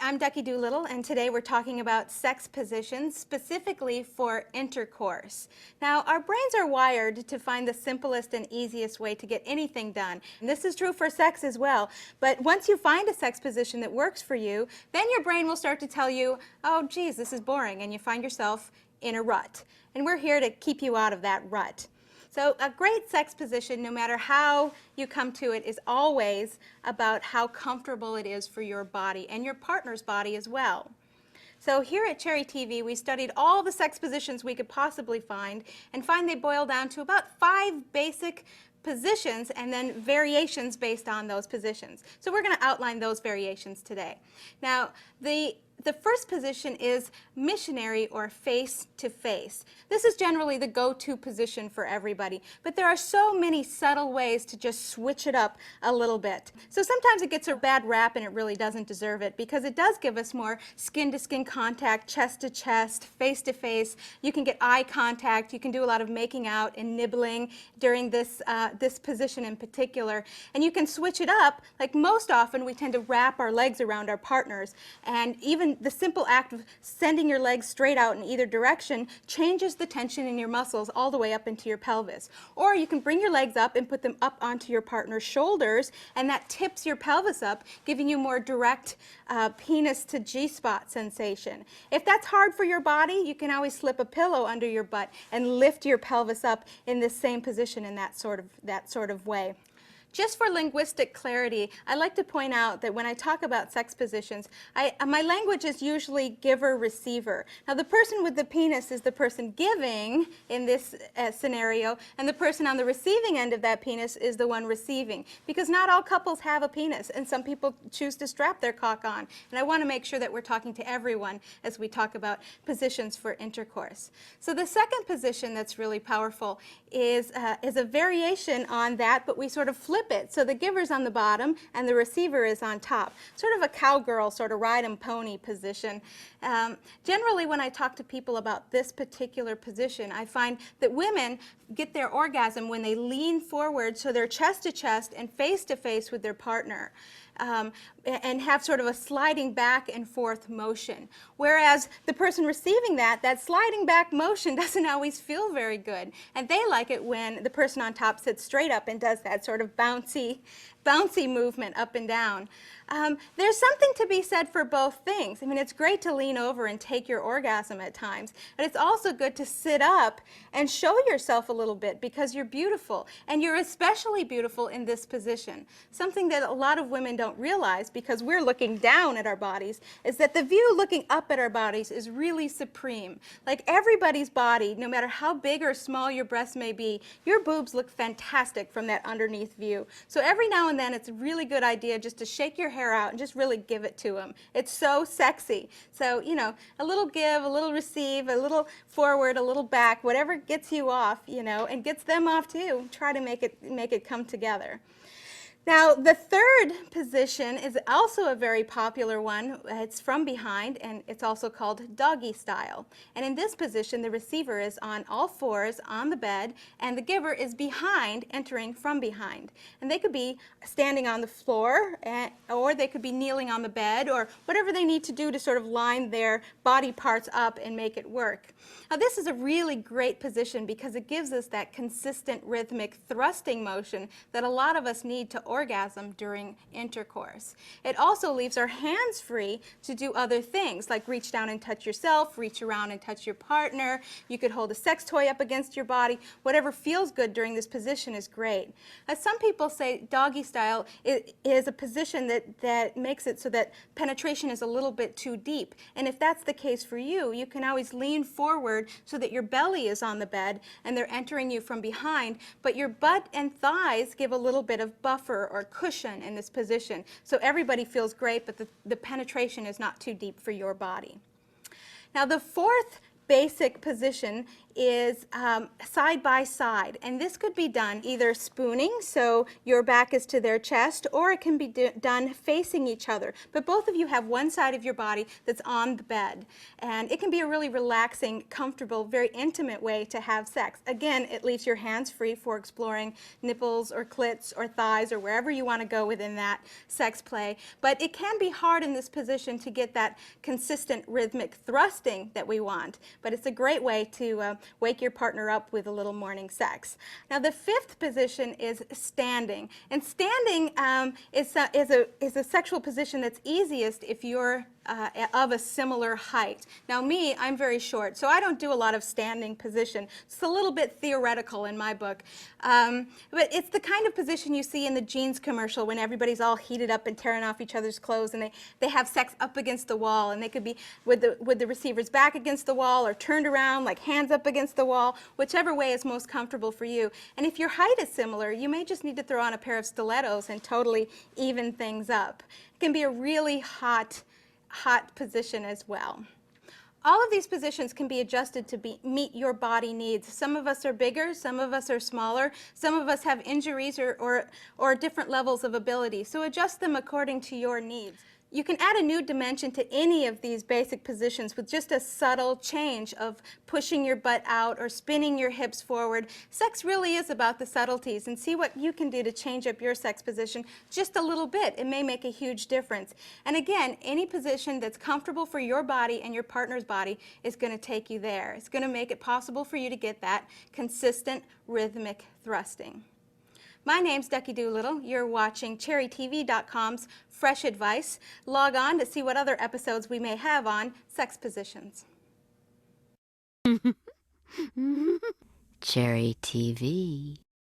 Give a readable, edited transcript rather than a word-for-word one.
I'm Ducky Doolittle, and today we're talking about sex positions, specifically for intercourse. Now, our brains are wired to find the simplest and easiest way to get anything done. And this is true for sex as well. But once you find a sex position that works for you, then your brain will start to tell you, oh, geez, this is boring, and you find yourself in a rut. And we're here to keep you out of that rut. So a great sex position, no matter how you come to it, is always about how comfortable it is for your body and your partner's body as well. So here at Cherry TV, we studied all the sex positions we could possibly find and find they boil down to about 5 basic positions and then variations based on those positions. So we're going to outline those variations today. Now, the first position is missionary or face-to-face. This is generally the go-to position for everybody, but there are so many subtle ways to just switch it up a little bit. So sometimes it gets a bad rap and it really doesn't deserve it because it does give us more skin-to-skin contact, chest-to-chest, face-to-face. You can get eye contact. You can do a lot of making out and nibbling during this position in particular. And you can switch it up. Like most often, we tend to wrap our legs around our partners, and even the simple act of sending your legs straight out in either direction changes the tension in your muscles all the way up into your pelvis. Or you can bring your legs up and put them up onto your partner's shoulders, and that tips your pelvis up, giving you more direct penis to G-spot sensation. If that's hard for your body, you can always slip a pillow under your butt and lift your pelvis up in this same position in that sort of way. Just for linguistic clarity, I like to point out that when I talk about sex positions, my language is usually giver-receiver. Now, the person with the penis is the person giving in this scenario, and the person on the receiving end of that penis is the one receiving, because not all couples have a penis, and some people choose to strap their cock on. And I want to make sure that we're talking to everyone as we talk about positions for intercourse. So the second position that's really powerful is a variation on that, but we sort of flip it. So the giver's on the bottom and the receiver is on top. Sort of a cowgirl, sort of ride 'em pony position. Generally, when I talk to people about this particular position, I find that women get their orgasm when they lean forward, so they're chest to chest and face to face with their partner. And have sort of a sliding back and forth motion. Whereas the person receiving that sliding back motion doesn't always feel very good. And they like it when the person on top sits straight up and does that sort of bouncy movement up and down. There's something to be said for both things. I mean, it's great to lean over and take your orgasm at times, but it's also good to sit up and show yourself a little bit because you're beautiful, and you're especially beautiful in this position. Something that a lot of women don't realize because we're looking down at our bodies is that the view looking up at our bodies is really supreme. Like everybody's body, no matter how big or small your breasts may be, your boobs look fantastic from that underneath view. So every now and then it's a really good idea just to shake your hair out and just really give it to them. It's so sexy. So, you know, a little give, a little receive, a little forward, a little back, whatever gets you off, you know, and gets them off too. Try to make it come together. Now, the third position is also a very popular one. It's from behind, and it's also called doggy style. And in this position, the receiver is on all fours on the bed, and the giver is behind, entering from behind. And they could be standing on the floor, or they could be kneeling on the bed, or whatever they need to do to sort of line their body parts up and make it work. Now, this is a really great position because it gives us that consistent rhythmic thrusting motion that a lot of us need to orgasm during intercourse. It also leaves our hands free to do other things, like reach down and touch yourself, reach around and touch your partner. You could hold a sex toy up against your body. Whatever feels good during this position is great. Some people say doggy style is a position that makes it so that penetration is a little bit too deep. And if that's the case for you, you can always lean forward so that your belly is on the bed and they're entering you from behind, but your butt and thighs give a little bit of buffer or cushion in this position. So everybody feels great, but the penetration is not too deep for your body. Now, the fourth basic position is side by side, and this could be done either spooning, so your back is to their chest, or it can be done facing each other. But both of you have one side of your body that's on the bed, and it can be a really relaxing, comfortable, very intimate way to have sex. Again, it leaves your hands free for exploring nipples or clits or thighs or wherever you want to go within that sex play. But it can be hard in this position to get that consistent rhythmic thrusting that we want. But it's a great way to wake your partner up with a little morning sex. Now the fifth position is standing. And standing is a sexual position that's easiest if you're of a similar height. Now me, I'm very short, so I don't do a lot of standing position. It's a little bit theoretical in my book. But it's the kind of position you see in the jeans commercial when everybody's all heated up and tearing off each other's clothes, and they have sex up against the wall, and they could be with the receiver's back against the wall or turned around, like hands up against the wall, whichever way is most comfortable for you. And if your height is similar, you may just need to throw on a pair of stilettos and totally even things up. It can be a really hot position as well. All of these positions can be adjusted to meet your body needs. Some of us are bigger, some of us are smaller, some of us have injuries or different levels of ability. So adjust them according to your needs. You can add a new dimension to any of these basic positions with just a subtle change of pushing your butt out or spinning your hips forward. Sex really is about the subtleties, and see what you can do to change up your sex position just a little bit. It may make a huge difference. And again, any position that's comfortable for your body and your partner's body is going to take you there. It's going to make it possible for you to get that consistent rhythmic thrusting. My name's Ducky Doolittle. You're watching CherryTV.com's Fresh Advice. Log on to see what other episodes we may have on sex positions. Cherry TV.